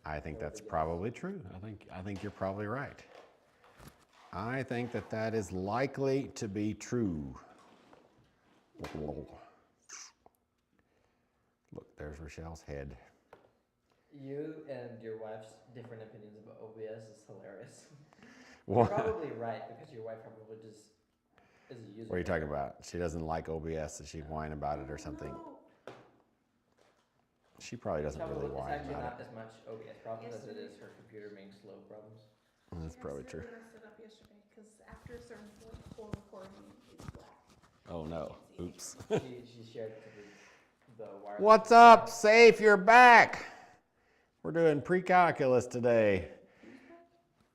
I think that's probably true. I think you're probably right. I think that that is likely to be true. Look, there's Rochelle's head. You and your wife's different opinions about OBS is hilarious. You're What? probably right because your wife probably just is a user. What are you talking about? She doesn't like OBS, so she whine about it or something. No. She probably doesn't really It's whine actually about not it. as much OBS problems as it Yesterday. is her computer being slow problems. That's probably true. She messed it up yesterday because after a certain point, the whole recording is black. Oh no. Oops. She shared the wireless. What's up, Safe? You're back. We're doing pre-calculus today.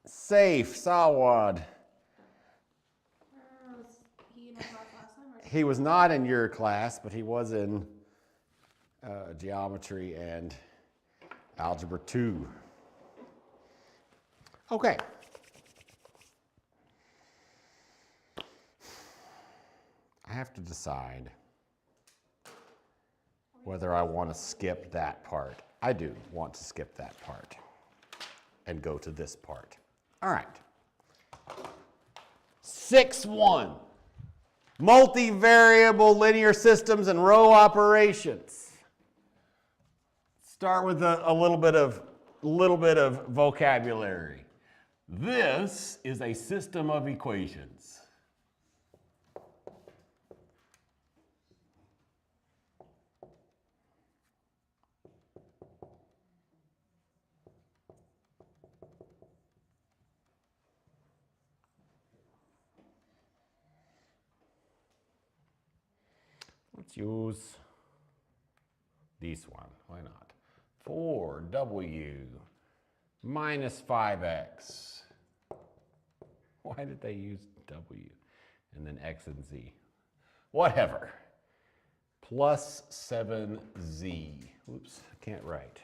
Safe, Sawad. Was he in my class last time? He was not in your class, but he was in geometry and algebra 2. Okay. I have to decide whether I want to skip that part. I do want to skip that part and go to this part. All right. 6-1. Multivariable linear systems and row operations. Start with a little bit of vocabulary. This is a system of equations. Let's use this one. Why not? 4w minus 5x. Why did they use w and then x and z? Whatever. Plus 7z. Oops, can't write.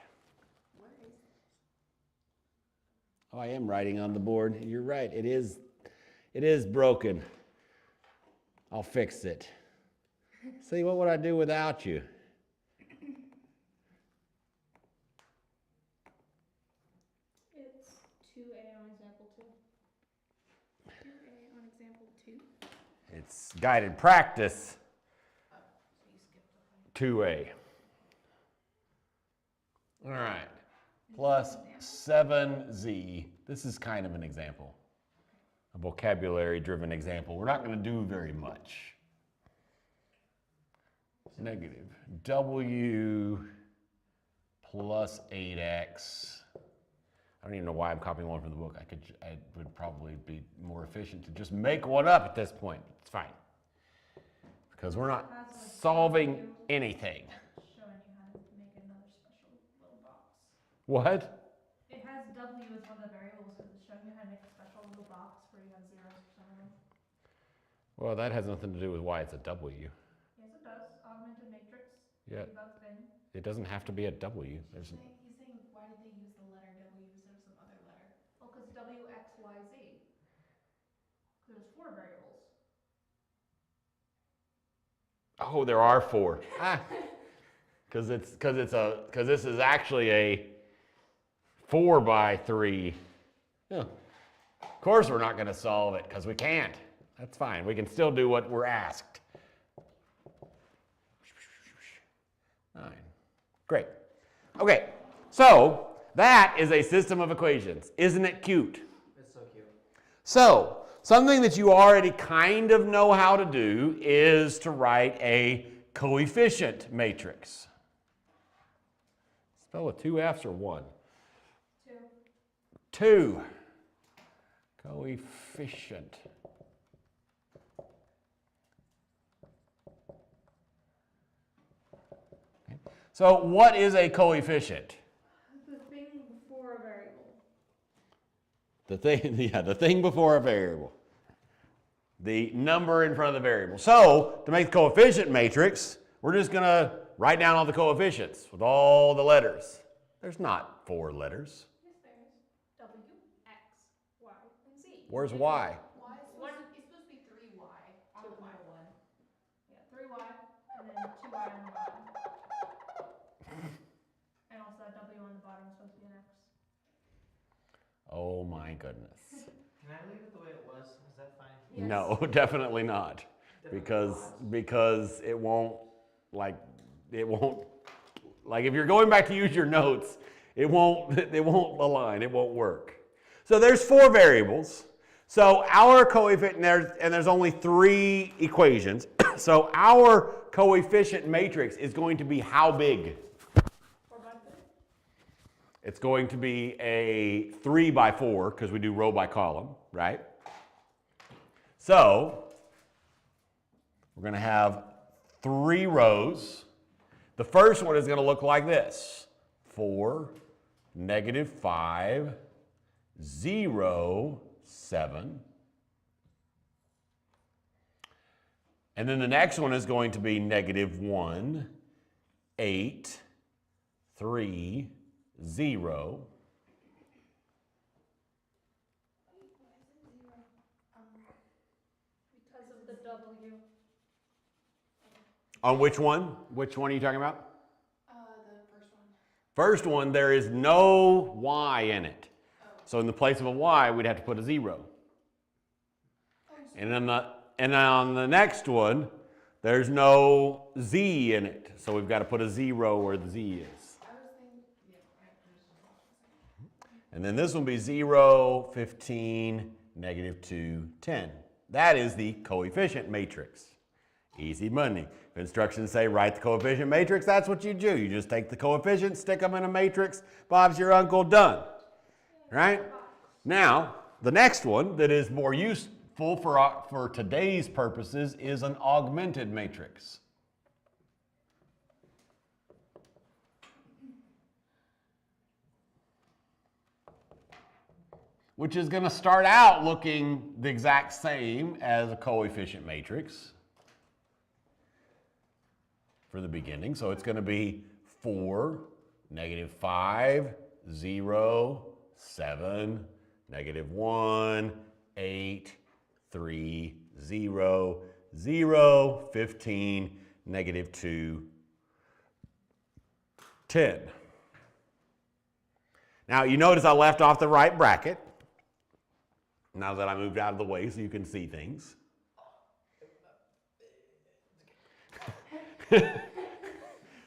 Oh, I am writing on the board. You're right. It is broken. I'll fix it. See, what would I do without you? It's 2a on example 2. 2a on example 2. It's guided practice. Oh, so you skipped the 2a. All right. Plus 7z. This is kind of an example. A vocabulary-driven example. We're not going to do very much. Negative w plus 8x. I don't even know why I'm copying one from the book. I would probably be more efficient to just make one up at this point. It's fine. Because we're not solving anything. Showing you how to make another special little box. What? It has w as one of the variables because it's showing you how to make a special little box where you have zeros for some of them. Well, that has nothing to do with why it's a w. Yes, it does. Augmented matrix. Yeah. Debug thing. It doesn't have to be a w. He's saying, why did they use the letter W instead of some other letter? Well, because W, X, Y, Z. There's 4 variables. Oh, there are 4. Because this is actually a 4 by 3. Yeah. Of course we're not going to solve it because we can't. That's fine. We can still do what we're asked. 9. Great. Okay, so that is a system of equations. Isn't it cute? It's so cute. So, something that you already kind of know how to do is to write a coefficient matrix. Spell with 2 F's or 1? 2. 2. Coefficient. Okay. So what is a coefficient? The thing before a variable. The thing before a variable. The number in front of the variable. So, to make the coefficient matrix, we're just going to write down all the coefficients with all the letters. There's not 4 letters. Yes, there is. W, X, Y, and Z. Where's Y? Y is supposed to be 3Y on the middle one. Yeah, 3Y, and then 2Y on the bottom. And also that W on the bottom is supposed to be an X. Oh my goodness. Can I leave it the way it was? Is that fine? Yes. No, definitely not. Definitely Because it won't like if you're going back to use your notes, it won't align, it won't work. So there's 4 variables. So our coefficient, and there's only 3 equations. So our coefficient matrix is going to be how big? 4 by 3. It's going to be a 3 by 4 because we do row by column, right? So we're going to have 3 rows. The first one is going to look like this: 4, -5, 0, 7. And then the next one is going to be -1, 8, 3, 0. Because of the W. On which one? Which one are you talking about? The first one. First one, there is no y in it. So in the place of a y, we'd have to put a 0. And then on the next one, there's no z in it. So we've got to put a 0 where the z is. I was thinking, yeah, And then this will be 0, 15, -2, 10. That is the coefficient matrix. Easy money. If instructions say write the coefficient matrix, that's what you do. You just take the coefficients, stick them in a matrix, Bob's your uncle, done. Right? Now, the next one that is more useful for today's purposes is an augmented matrix. Which is going to start out looking the exact same as a coefficient matrix for the beginning. So it's going to be 4, -5, 0, 7, -1, 8, 3, 0, 0, 15, -2, 10. Now you notice I left off the right bracket. Now that I moved out of the way so you can see things.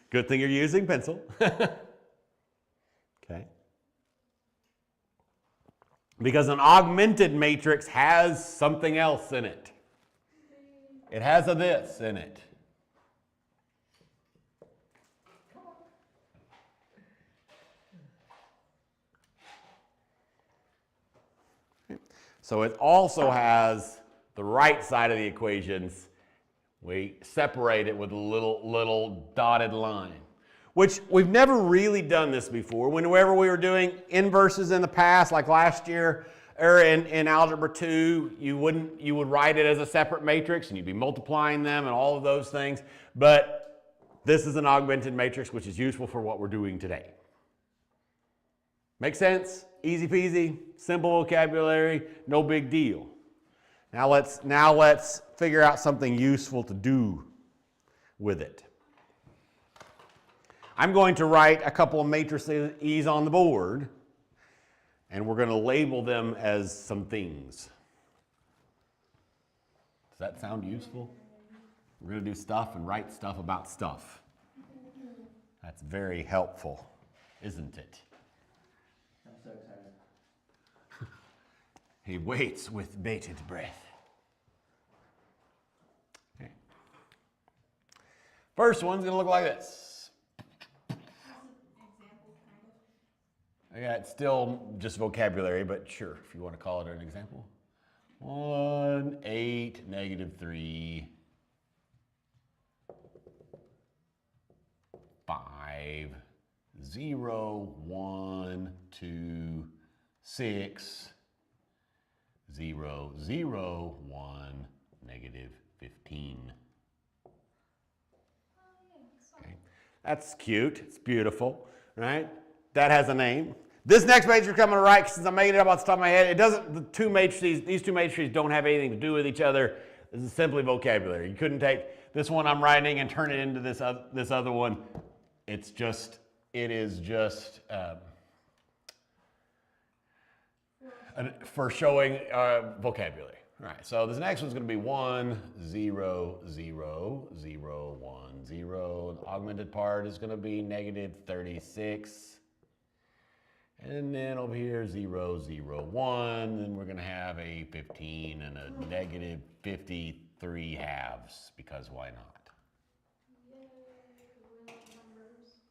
Good thing you're using pencil. Okay. Because an augmented matrix has something else in it. It has a this in it. So it also has the right side of the equations. We separate it with a little dotted line, which we've never really done this before. Whenever we were doing inverses in the past, like last year, or in Algebra 2, you would write it as a separate matrix and you'd be multiplying them and all of those things. But this is an augmented matrix, which is useful for what we're doing today. Make sense? Easy peasy, simple vocabulary, no big deal. Now let's figure out something useful to do with it. I'm going to write a couple of matrices on the board, and we're going to label them as some things. Does that sound useful? We're going to do stuff and write stuff about stuff. That's very helpful, isn't it? I'm so excited. He waits with bated breath. Okay. First one's going to look like this. Yeah, it's still just vocabulary, but sure, if you want to call it an example. 1, 8, -3, 5, 0, 1, 2, 6, 0, 0, 1, -15. Okay. That's cute. It's beautiful, right? That has a name. This next matrix I'm going to write, since I made it up off the top of my head, it doesn't. These two matrices don't have anything to do with each other. This is simply vocabulary. You couldn't take this one I'm writing and turn it into this other one. It is just for showing vocabulary. All right, so this next one's going to be 1, 0, 0, 0, 1, 0. The augmented part is going to be negative 36. And then over here, 0, 0, 1. Then we're going to have a 15 and a negative 53 halves, because why not? Yay, we love numbers.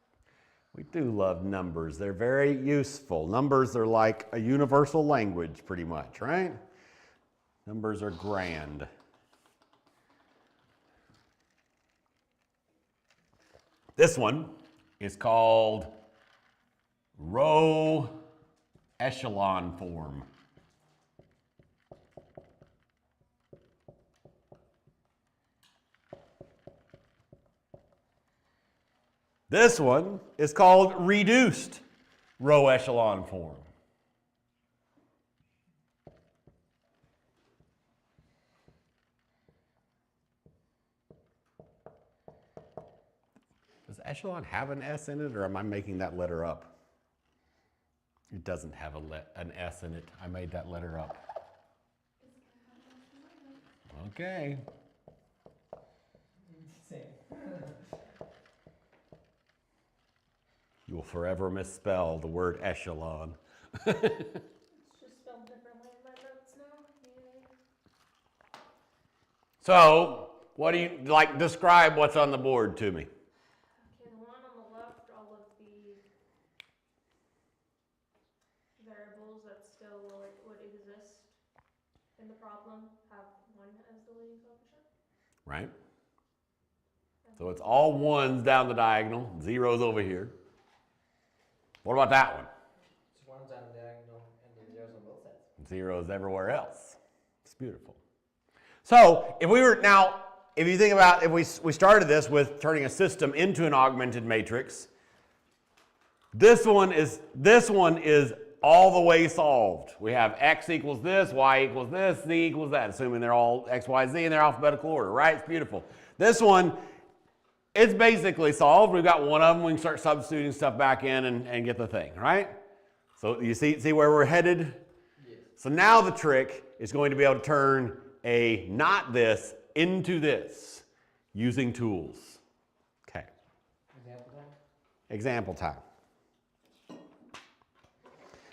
We do love numbers. They're very useful. Numbers are like a universal language, pretty much, right? Numbers are grand. This one is called row echelon form. This one is called reduced row echelon form. Does echelon have an S in it, or am I making that letter up? It doesn't have an S in it. I made that letter up. Okay. Same. You will forever misspell the word echelon. It's just spelled differently in my notes now. Yay. So, what do you, like, describe what's on the board to me. Okay, the one on the left, all of the variables that still would exist in the problem have 1 as the leading coefficient. Right? So it's all ones down the diagonal, zeros over here. What about that one? It's 1's on the diagonal and the 0's on both sides. Zeros everywhere else. It's beautiful. So if we were now, if you think about, if we started this with turning a system into an augmented matrix, this one is all the way solved. We have x equals this, y equals this, z equals that, assuming they're all x, y, z in their alphabetical order, right? It's beautiful. This one, it's basically solved. We've got one of them. We can start substituting stuff back in and get the thing, right? So you see where we're headed? Yes. So now the trick is going to be able to turn a not this into this using tools. Okay. Example time? Example time.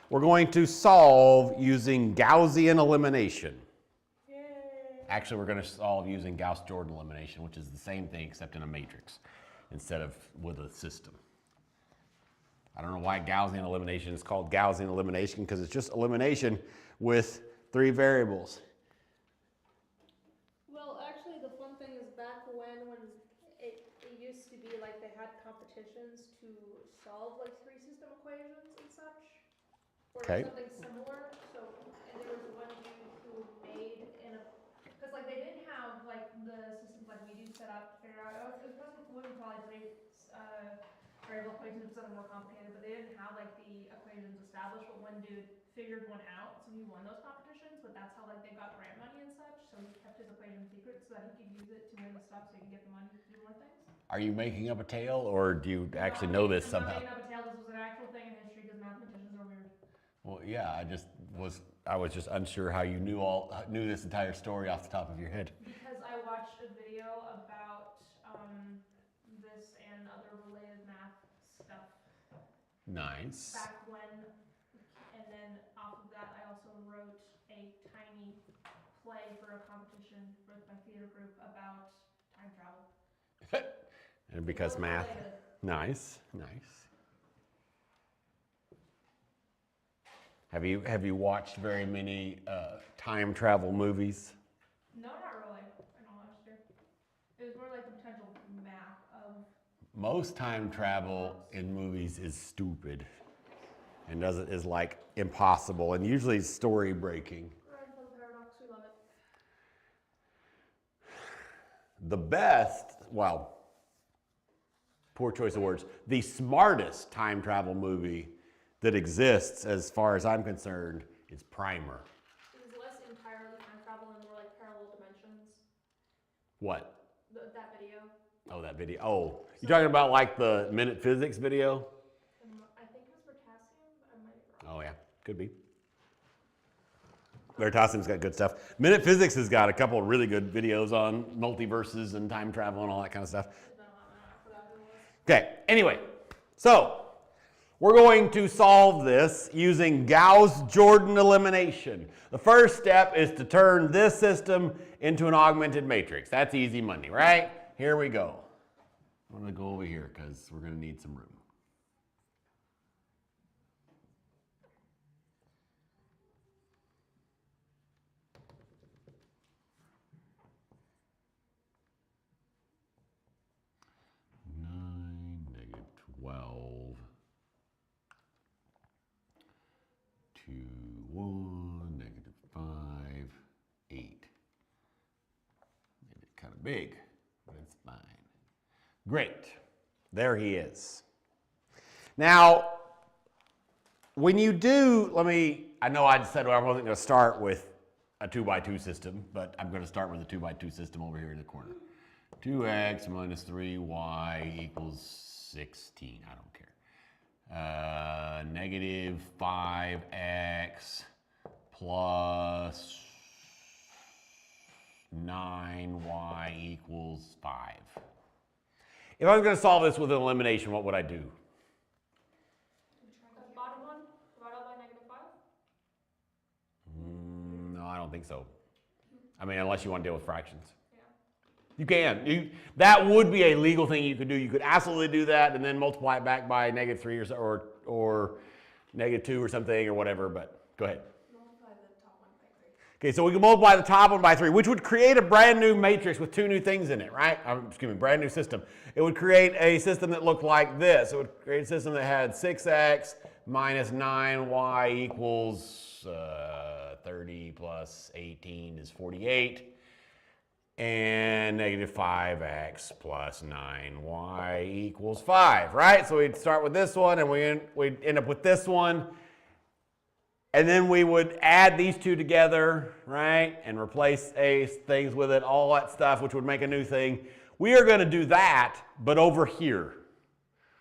We're going to solve using Gaussian elimination. Yay. Actually, we're going to solve using Gauss-Jordan elimination, which is the same thing except in a matrix instead of with a system. I don't know why Gaussian elimination is called Gaussian elimination, because it's just elimination with 3 variables. Well, actually, the fun thing is back when it used to be like they had competitions to solve like 3 system equations and such, or Okay. something similar. So, and there was one dude who made because like they didn't have like the systems like we do set up to figure out. It wasn't probably 3 variable equations, it was something more complicated, but they didn't have like the equations established. But one dude figured one out, so he won those competitions. But that's how like they got grant money and such. So he kept his equation secret so that he could use it to win the stuff, so he could get the money to do more things. Are you making up a tale, or do you actually know this I'm somehow? not making up a tale. This was an actual thing in history because mathematicians are weird. Well, yeah, I was just unsure how you knew this entire story off the top of your head. Because I watched a video about this and other related math stuff Nice. back when, and then off of that I also wrote a tiny play for a competition with my theater group about time travel. And because Both math. related. Nice, nice. Have you watched very many time travel movies? No, not really, in all honesty. It was more like the potential math of Most time travel in movies is stupid and is like impossible and usually story breaking. Random paradox, we love it. The best, well, poor choice of words, the smartest time travel movie that exists as far as I'm concerned is Primer. It was less entirely time travel and more like parallel dimensions. What? That video. Oh, that video. Oh, you talking about like the Minute Physics video? I think it was potassium, but I might be wrong. Oh yeah, could be. Veritasium's got good stuff. Minute Physics has got a couple of really good videos on multiverses and time travel and all that kind of stuff. Okay, anyway, so we're going to solve this using Gauss-Jordan elimination. The first step is to turn this system into an augmented matrix. That's easy money, right? Here we go. I'm going to go over here because we're going to need some room. -12, 2, 1, -5, 8. Made it kind of big, but it's fine. Great. There he is. Now, when you do, I know I said I wasn't going to start with a 2x2 system, but I'm going to start with a 2x2 system over here in the corner. 2x minus 3y equals 16, I don't care. Negative 5x plus 9y equals 5. If I was going to solve this with an elimination, what would I do? The bottom one divided by -5? No, I don't think so. I mean, unless you want to deal with fractions. Yeah. You can. That would be a legal thing you could do. You could absolutely do that and then multiply it back by -3 or -2 or something or whatever, but go ahead. Multiply the top one by 3. Okay, so we can multiply the top one by 3, which would create a brand new matrix with 2 new things in it, right? Excuse me, brand new system. It would create a system that looked like this. It would create a system that had 6x minus 9y equals 30 plus 18 is 48. And negative 5x plus 9y equals 5, right? So we'd start with this one, and we'd end up with this one. And then we would add these two together, right? And replace things with it, all that stuff, which would make a new thing. We are going to do that, but over here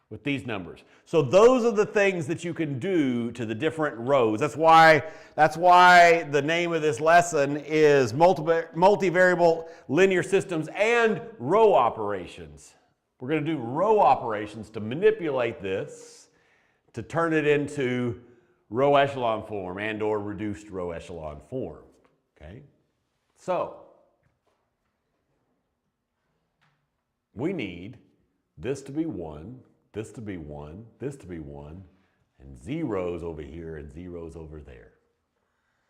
with these numbers. So those are the things that you can do to the different rows. That's why the name of this lesson is multivariable linear systems and row operations. We're going to do row operations to manipulate this, to turn it into row echelon form and or reduced row echelon form, okay? So, we need this to be 1, this to be 1, this to be 1, and zeros over here and zeros over there.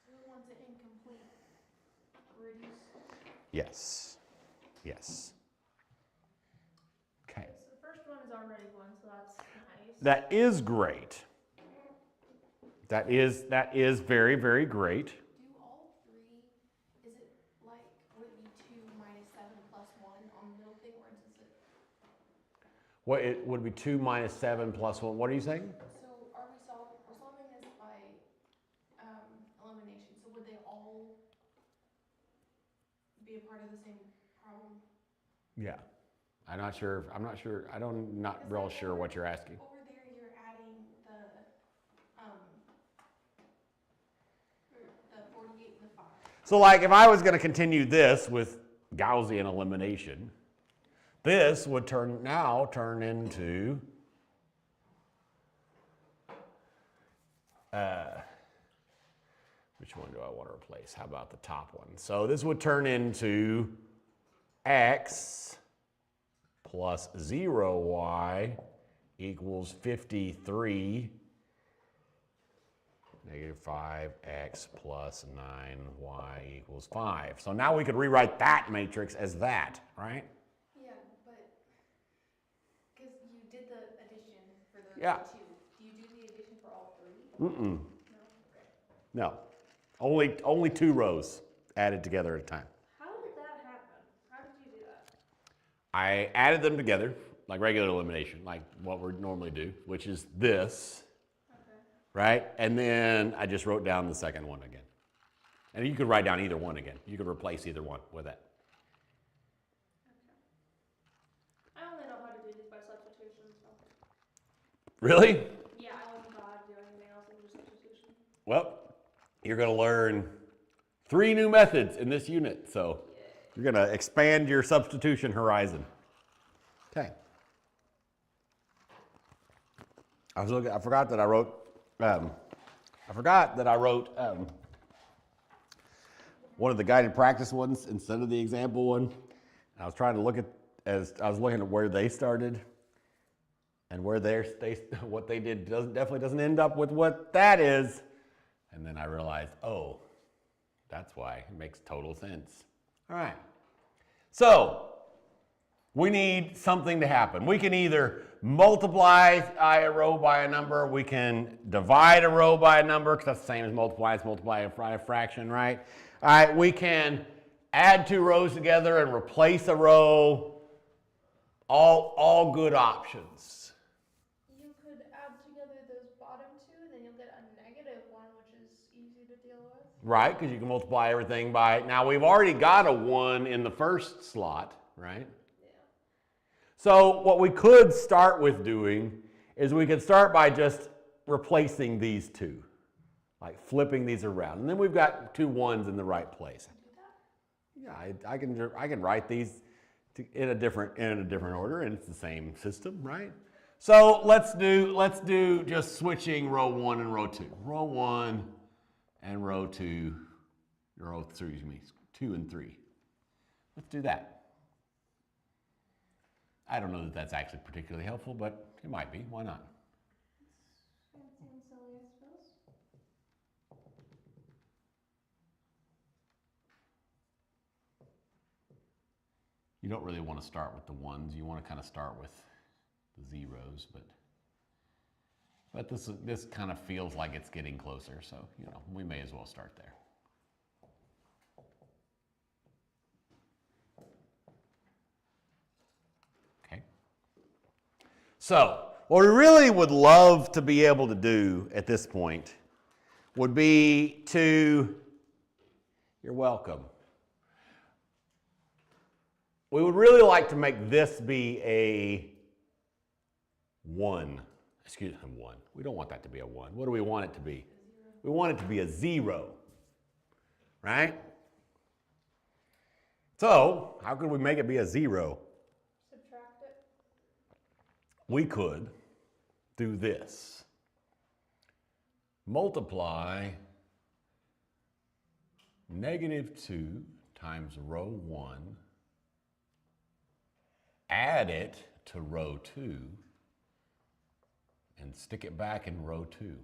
So we want it incomplete. Reduce. Yes, yes. Okay, So the first one is already 1, so that's nice. that is great. That is very, very great. Do all 3, is it like, would it be 2 minus 7 plus 1 on the middle thing, or does it? What it would be 2 minus 7 plus 1. What are you saying? So are we're solving this by elimination, so would they all be a part of the same problem? Yeah. I'm not sure. I'm not real sure what you're asking. Over there, you're adding the 48 and the 5. So like if I was going to continue this with Gaussian elimination, this would turn into which one do I want to replace? How about the top one? So this would turn into x plus 0y equals 53 negative 5x plus 9y equals 5. So now we could rewrite that matrix as that, right? Yeah, but because you did the addition for the Yeah. 2. Do you do the addition for all 3? Mm-mm. No? Okay. No. Only 2 rows added together at a time. How did that happen? How did you do that? I added them together, like regular elimination, like what we normally do, which is this, Okay. right? And then I just wrote down the second one again. And you could write down either one again. You could replace either one with that. I only know how to do these by substitution, so. Really? Yeah, I wasn't taught how to do anything else than just substitution. Well, you're going to learn 3 new methods in this unit, so you're going to expand your substitution horizon. Okay. I forgot that I wrote one of the guided practice ones instead of the example one. I was trying to look at, as I was looking at where they started and where what they did definitely doesn't end up with what that is. And then I realized, oh, that's why. It makes total sense. All right. So we need something to happen. We can either multiply a row by a number. We can divide a row by a number, because that's the same as multiply. It's multiply a fraction, right? All right, we can add 2 rows together and replace a row. All good options. You could add together those bottom 2, and then you'll get a negative 1, which is easy to deal with. Right, because you can multiply everything by, now we've already got a 1 in the first slot, right? So what we could start with doing is we could start by just replacing these 2, like flipping these around. And then we've got 2 1s in the right place. Yeah, I can write these in a different order, and it's the same system, right? So let's do just switching row 1 and row 2. Row 1 and row 2, excuse me, 2 and 3. Let's do that. I don't know that that's actually particularly helpful, but it might be. Why not? Fancy and silly, I suppose. You don't really want to start with the 1s. You want to kind of start with the 0s, but this kind of feels like it's getting closer, so we may as well start there. So, what we really would love to be able to do at this point would be to, you're welcome. We would really like to make this be a 1. Excuse me, 1. We don't want that to be a 1. What do we want it to be? We want it to be a 0, right? So, how could we make it be a 0? Subtract it. We could do this. Multiply -2 times row 1, add it to row 2, and stick it back in row 2.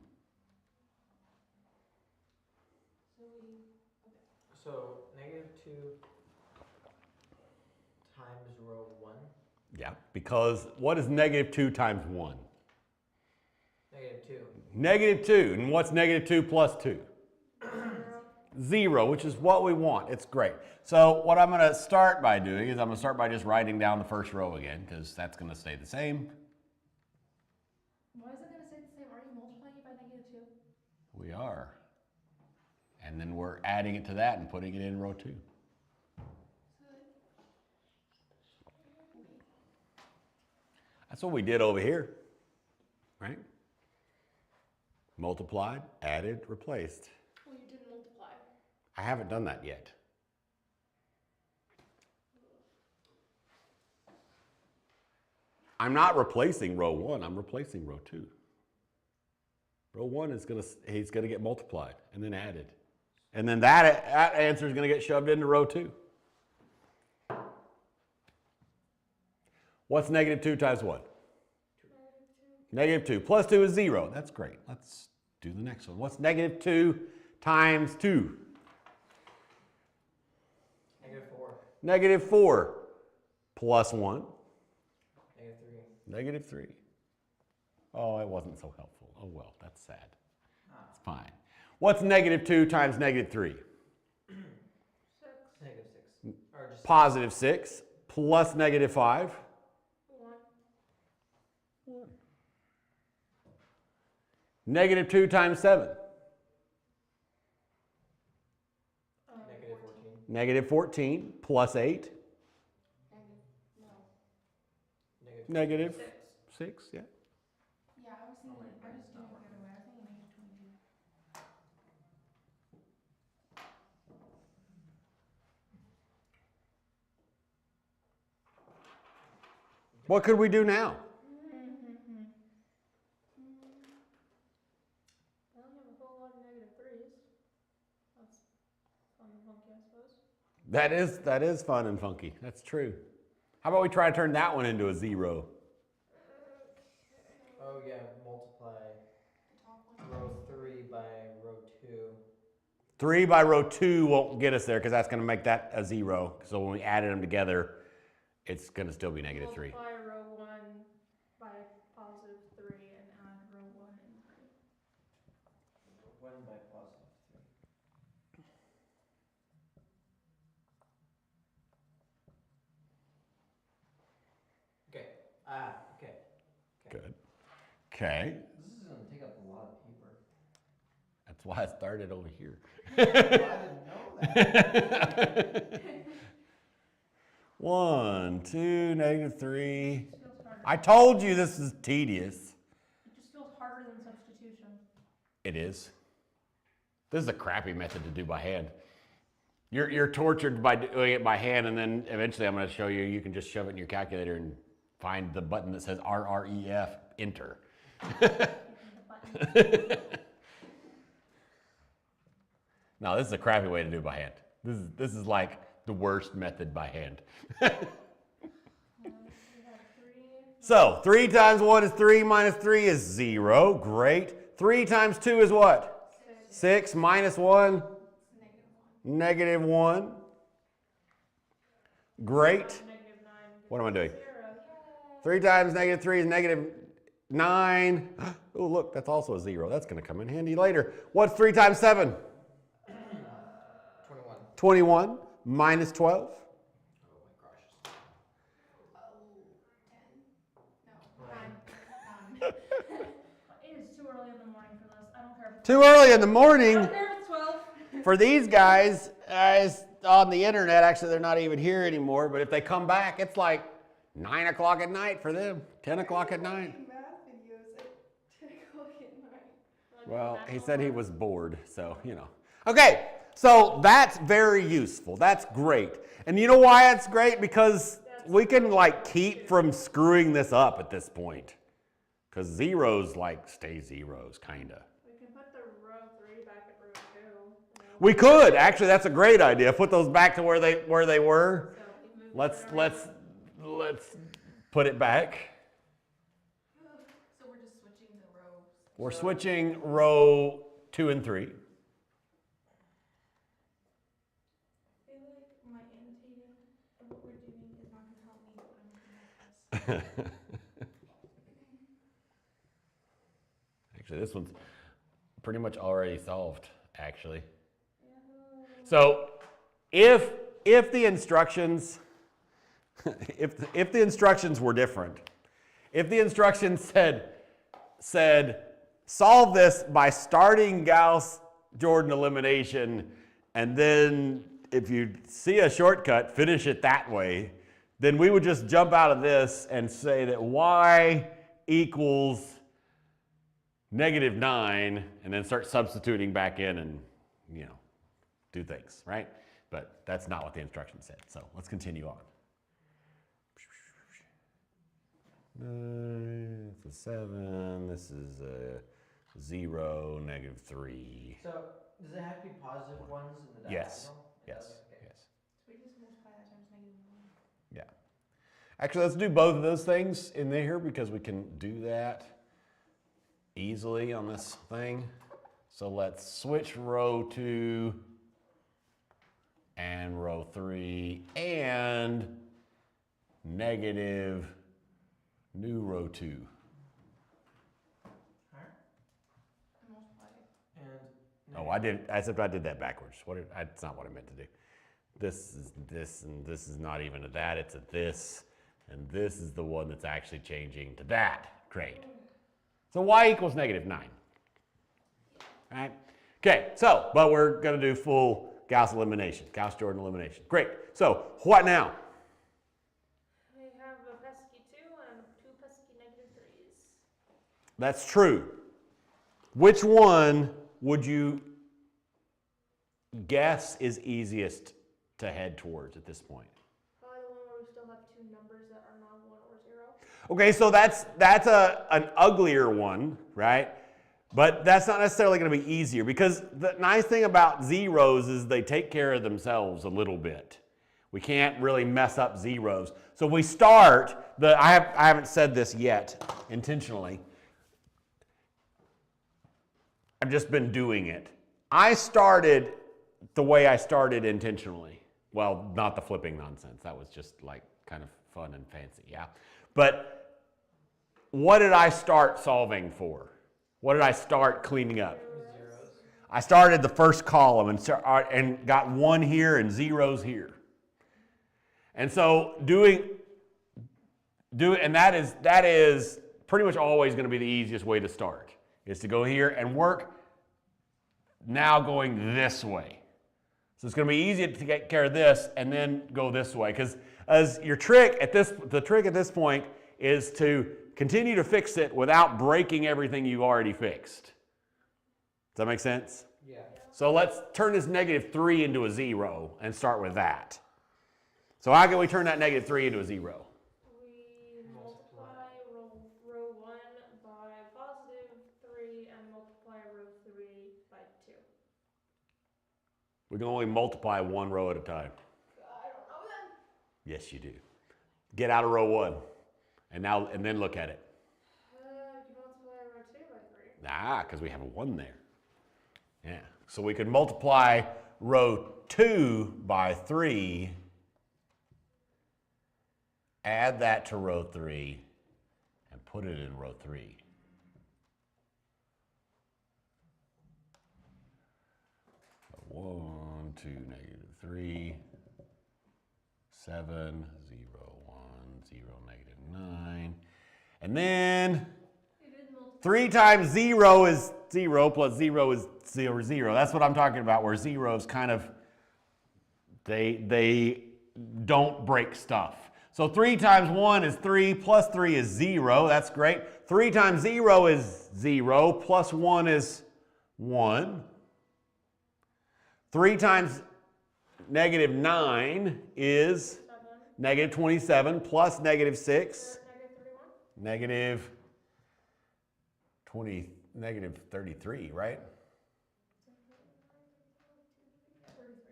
So -2 times row 1? Yeah, because what is -2 times 1? -2. -2. And what's -2 plus 2? 0, which is what we want. It's great. So what I'm going to start by doing is I'm going to start by just writing down the first row again, because that's going to stay the same. Why is it going to stay the same? Are you multiplying it by -2? We are. And then we're adding it to that and putting it in row 2. That's what we did over here, right? Multiplied, added, replaced. Well, you didn't multiply. I haven't done that yet. I'm not replacing row 1, I'm replacing row 2. Row 1 is he's gonna get multiplied and then added. And then that answer is gonna get shoved into row 2. What's -2 times what? -2 plus 2 is 0. That's great. Let's do the next one. What's -2 times 2? -4. -4 plus 1? -3. -3. Oh, it wasn't so helpful. Oh well, that's sad. It's fine. What's -2 times -3? 6. -6. Or just +6 plus -5? 1. -2 times 7? -14. -14 plus 8? -6, yeah. Yeah, I was thinking, I was doing it the other way. I was thinking -22. What could we do now? I don't have a whole lot of negative threes. That's fun and funky, I suppose. That is fun and funky. That's true. How about we try to turn that one into a 0? Oh yeah, multiply The top one. row 3 by row 2. 3 by row 2 won't get us there because that's going to make that a 0. So when we added them together, it's going to still be negative 3. Multiply row 1 by positive 3 and add row 1 and 3. 1 by positive 3. Okay. Okay. Good. Okay. This is going to take up a lot of paper. That's why I started over here. Well, I didn't know that. 1, 2, negative 3. It just feels harder. I told you this is tedious. It just feels harder than substitution. It is. This is a crappy method to do by hand. You're tortured by doing it by hand, and then eventually I'm going to show you, you can just shove it in your calculator and find the button that says RREF, enter. No, this is a crappy way to do it by hand. This is like the worst method by hand. We have 3. So 3 times 1 is 3, minus 3 is 0. Great. 3 times 2 is what? 6 minus 1? Negative 1. Great. Negative 9. What am I doing? 0. 3 times negative 3 is negative 9. Oh, look, that's also a 0. That's going to come in handy later. What's 3 times 7? 21. 21 minus 12. Oh my gosh. No. 9. It is too early in the morning for this. I don't care if it's Too early in the I morning don't care if it's 12. for these guys on the internet. Actually, they're not even here anymore. But if they come back, it's like 9 o'clock at night for them. 10 o'clock at night. Math videos at 10 o'clock at night. Well, he said he was bored, so, you know. Okay, so that's very useful. That's great. And you know why it's great? Because we can, like, keep from screwing this up at this point. Because zeros, like, stay zeros, kind of. We can put the row 3 back at row 2. You know? We could. Actually, that's a great idea. Put those back to where they were. So we move Let's it around. let's put it back. So we're just switching the rows. We're switching row 2 and 3. I feel like my annotating of what we're doing is not going to help me when I'm looking at this. Actually, this one's pretty much already solved, actually. Yahoo. So if the instructions if the instructions were different, if the instructions said solve this by starting Gauss-Jordan elimination, and then if you see a shortcut, finish it that way, then we would just jump out of this and say that y equals -9, and then start substituting back in and, you know, do things, right? But that's not what the instructions said. So let's continue on. It's a 7. This is a 0, -3. So, does it have to be positive ones in the diagonal? Yes. It Yes. does? Okay. Yes. So we just multiply that times -1. Yeah. Actually, let's do both of those things in there because we can do that easily on this thing. So let's switch row 2 and row 3 and negative new row 2. Alright. And multiply. And Oh, I did that backwards. That's not what I meant to do. This is this, and this is not even a that, it's a this, and this is the one that's actually changing to that. Great. So y equals -9. Right? Okay, so, but we're going to do full Gauss elimination, Gauss-Jordan elimination. Great. So, what now? We have a pesky 2 and 2 pesky -3s. That's true. Which one would you guess is easiest to head towards at this point? Probably the one where we still have 2 numbers that are not 1 or 0. Okay, so that's an uglier one, right? But that's not necessarily going to be easier because the nice thing about zeros is they take care of themselves a little bit. We can't really mess up zeros. So we start, I haven't said this yet intentionally. I've just been doing it. I started the way I started intentionally. Well, not the flipping nonsense. That was just like kind of fun and fancy, yeah? But what did I start solving for? What did I start cleaning up? Zeros. I started the first column and got 1 here and zeros here. And so and that is pretty much always going to be the easiest way to start, is to go here and work now going this way. So it's going to be easy to get care of this and then go this way, because as the trick at this point is to continue to fix it without breaking everything you already fixed. Does that make sense? Yeah. So let's turn this -3 into a 0 and start with that. So how can we turn that -3 into a 0? We multiply row 1 by +3 and multiply row 3 by 2. We can only multiply 1 row at a time. I don't know then. Yes, you do. Get out of row 1 and then look at it. You multiply row 2 by 3. Because we have a 1 there. Yeah. So we could multiply row 2 by 3, add that to row 3, and put it in row 3. So 1, 2, -3, 7, 0, 1, 0, -9. And then 3 times 0 is 0 plus 0 is 0, 0. That's what I'm talking about, where zeros kind of, they don't break stuff. So 3 times 1 is 3, plus 3 is 0. That's great. 3 times 0 is 0, plus 1 is 1. 3 times -9 is -27, plus -6, -33, right? 33.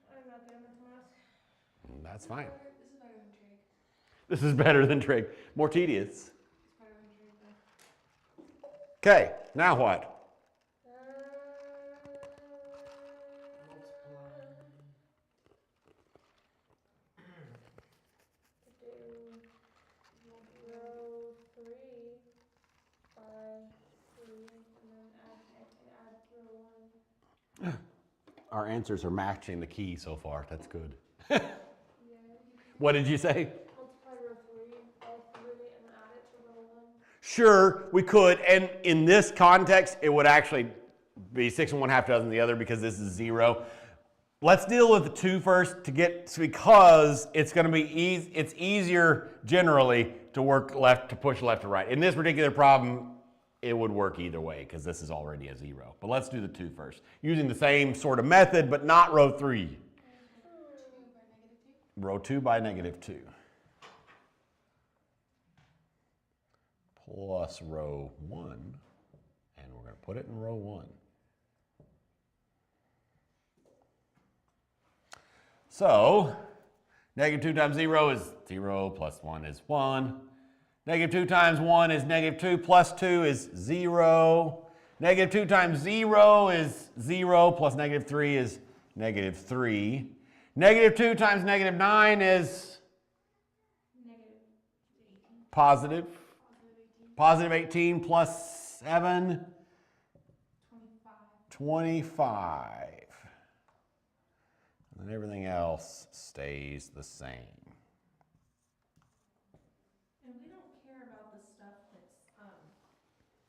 I'm not good at mathematics. That's fine. This is better than trig. This is better than trig. More tedious. It's better than trig though. Okay, now what? Row 3 by 3 and then add row 1. Our answers are matching the key so far. That's good. Yeah. What did you say? Multiply row 3 by 3 and then add it to row 1. Sure, we could. And in this context, it would actually be 6 1/2 dozen the other because this is 0. Let's deal with the 2 first because it's going to be it's easier generally to work left, to push left to right. In this particular problem, it would work either way because this is already a 0. But let's do the 2 first, using the same sort of method, but not row 3. Row 2 by -2. Plus row 1, and we're going to put it in row 1. So, -2 times 0 is 0, plus 1 is 1. -2 times 1 is -2, plus 2 is 0. -2 times 0 is 0, plus -3 is -3. -2 times -9 is positive. Positive 18 plus 7, 25. And everything else stays the same. And we don't care about the stuff that's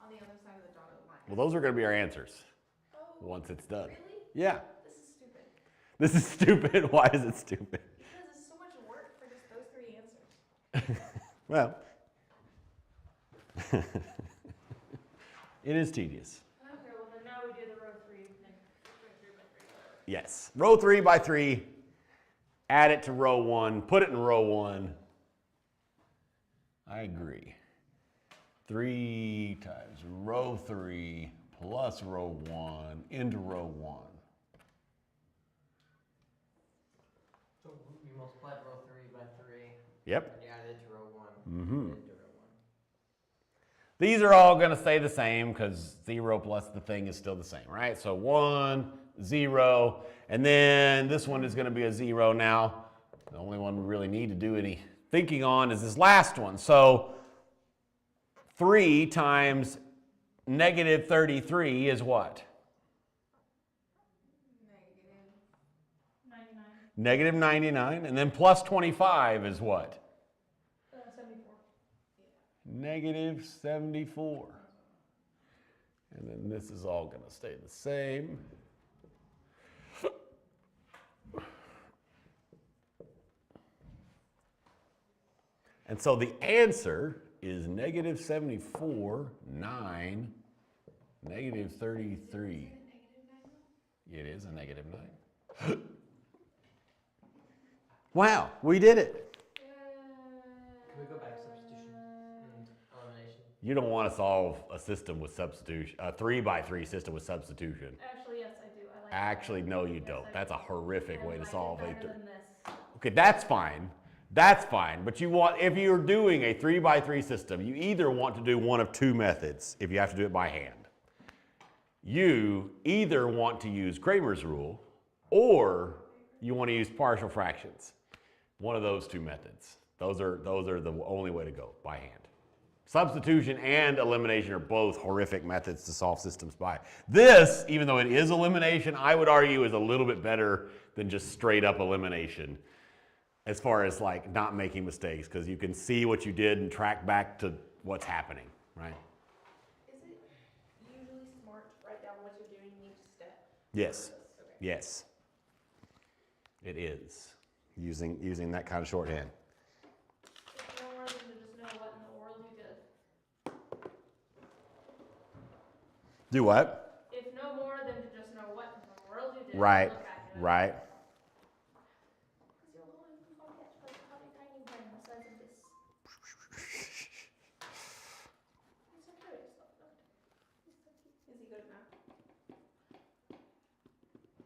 on the other side of the dotted line. Well, those are going to be our answers Oh, once it's done. really? Yeah. This is stupid. This is stupid. Why is it stupid? Because it's so much work for just those 3 answers. Well, it is tedious. Okay, well then now we do the row 3 and row 3 by 3. Yes. Row 3 by 3, add it to row 1, put it in row 1, I agree. 3 times row 3 plus row 1 into row 1. So you multiplied row 3 by 3. Yep. And you added it to row 1. Mm-hmm. Into row 1. These are all going to stay the same because 0 plus the thing is still the same, right? So 1, 0, and then this one is going to be a 0 now. The only one we really need to do any thinking on is this last one. So 3 times negative 33 is what? Negative 99. Negative 99. And then plus 25 is what? 74. Negative 74. And then this is all going to stay the same. And so the answer is negative 74, 9, negative 33. It is a negative 9. Wow, we did it. Can we go back to substitution and elimination? You don't want to solve a system with substitution, a 3 by 3 system with substitution. Actually, yes, I do. I like Actually, no, you Yes, don't. I That's a do. horrific way to I solve did a better than this. Okay, that's fine. That's fine. But you want, if you're doing a 3 by 3 system, you either want to do one of two methods if you have to do it by hand. You either want to use Kramer's rule or you want to use partial fractions. One of those two methods. Those are the only way to go, by hand. Substitution and elimination are both horrific methods to solve systems by. This, even though it is elimination, I would argue is a little bit better than just straight up elimination as far as like not making mistakes, because you can see what you did and track back to what's happening, right? Is it usually smart to write down what you're doing in each step? Yes, Okay. yes. It is, using that kind of shorthand. It's no more than to just know what in the world you did. Do what? If no more than to just know what in the world you did. Right, Look at it. right. Because your little podcast was probably tiny brain the size of this. He's so curious. He's so cute. Is he good enough?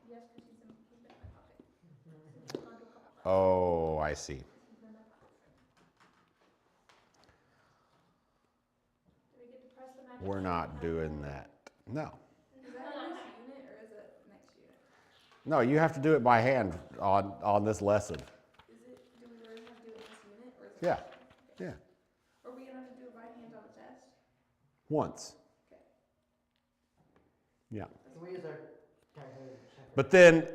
Yes, because he's in my pocket. He's gone to a couple of Oh, I see. He's in my pocket. Do we get to press the magic We're button not now? doing that. No. Is that in this unit or is it next unit? No, you have to do it by hand on this lesson. Is it, do we learn how to do it in this unit or is it? Yeah, next unit? yeah. Are we gonna have to do it by hand on the test? Once. Okay. Yeah. Can we use our calculator to check? But then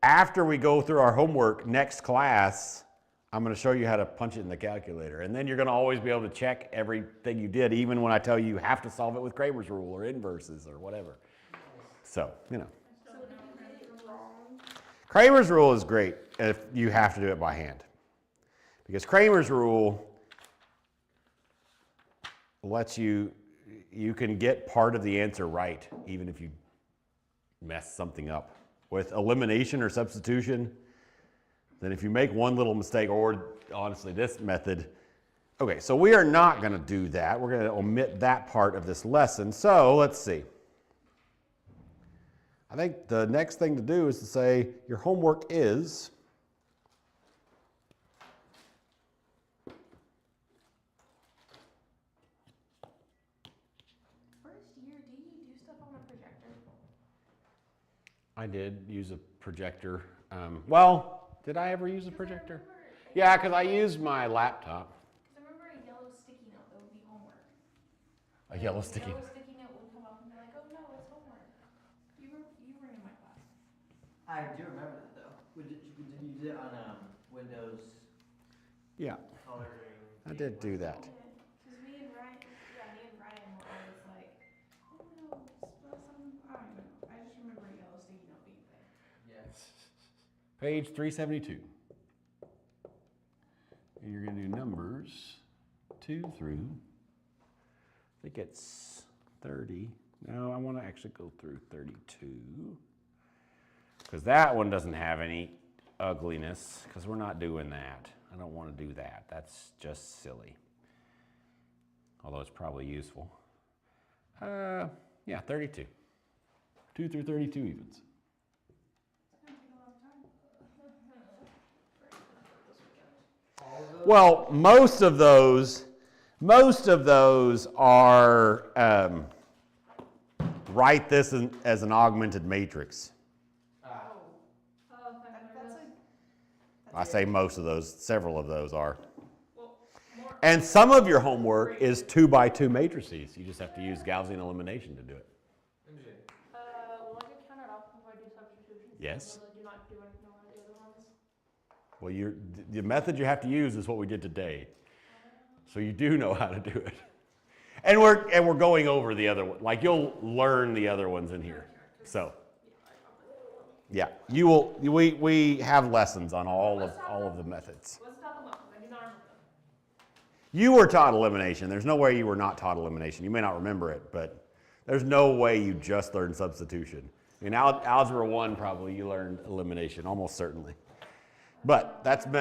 after we go through our homework next class, I'm going to show you how to punch it in the calculator. And then you're going to always be able to check everything you did, even when I tell you have to solve it with Kramer's rule or inverses or whatever. So, you know. So if you get it wrong, Kramer's rule is great if you have to do it by hand. Because Kramer's rule lets you can get part of the answer right, even if you mess something up. With elimination or substitution, then if you make one little mistake, or honestly this method, okay, so we are not going to do that. We're going to omit that part of this lesson. So let's see. I think the next thing to do is to say your homework is first year, do you do stuff on a projector? I did use a projector. Well, did I ever use a projector? Yeah, because I used my laptop. Because I remember a yellow sticky note that would be homework. A yellow sticky. Yellow sticky note would come up and be like, oh no, it's homework. You were in my class. I do remember that though. Did you do it on Windows Yeah, coloring? I did do that. Because me and Ryan were always like, oh no, spell something. I don't even know. I just remember a yellow sticky note being there. Yes. Page 372. And you're going to do numbers 2 through, I think it's 30. No, I want to actually go through 32. Because that one doesn't have any ugliness, because we're not doing that. I don't want to do that. That's just silly. although it's probably useful. Yeah, 32. 2 through 32 evens. It's gonna take a lot of time. All of those? Well, most of those are, write this as an augmented matrix. Ah, Oh, okay. That's I say most of those, several of those are. Well, more. And some of your homework is 2 by 2 matrices. You just have to use Gaussian elimination to do it. interesting. Will I get counted off if I do substitutions? Yes. I really do not do anything on the other ones. Well, the method you have to use is what we did today. So you do know how to do it. And we're going over the other one. Like you'll learn the other ones in here. So yeah, you will. We have lessons on all of the methods. Let's talk about them. I do not remember them. You were taught elimination. There's no way you were not taught elimination. You may not remember it, but there's no way you just learned substitution. In Algebra 1, probably you learned elimination, almost certainly. But that's been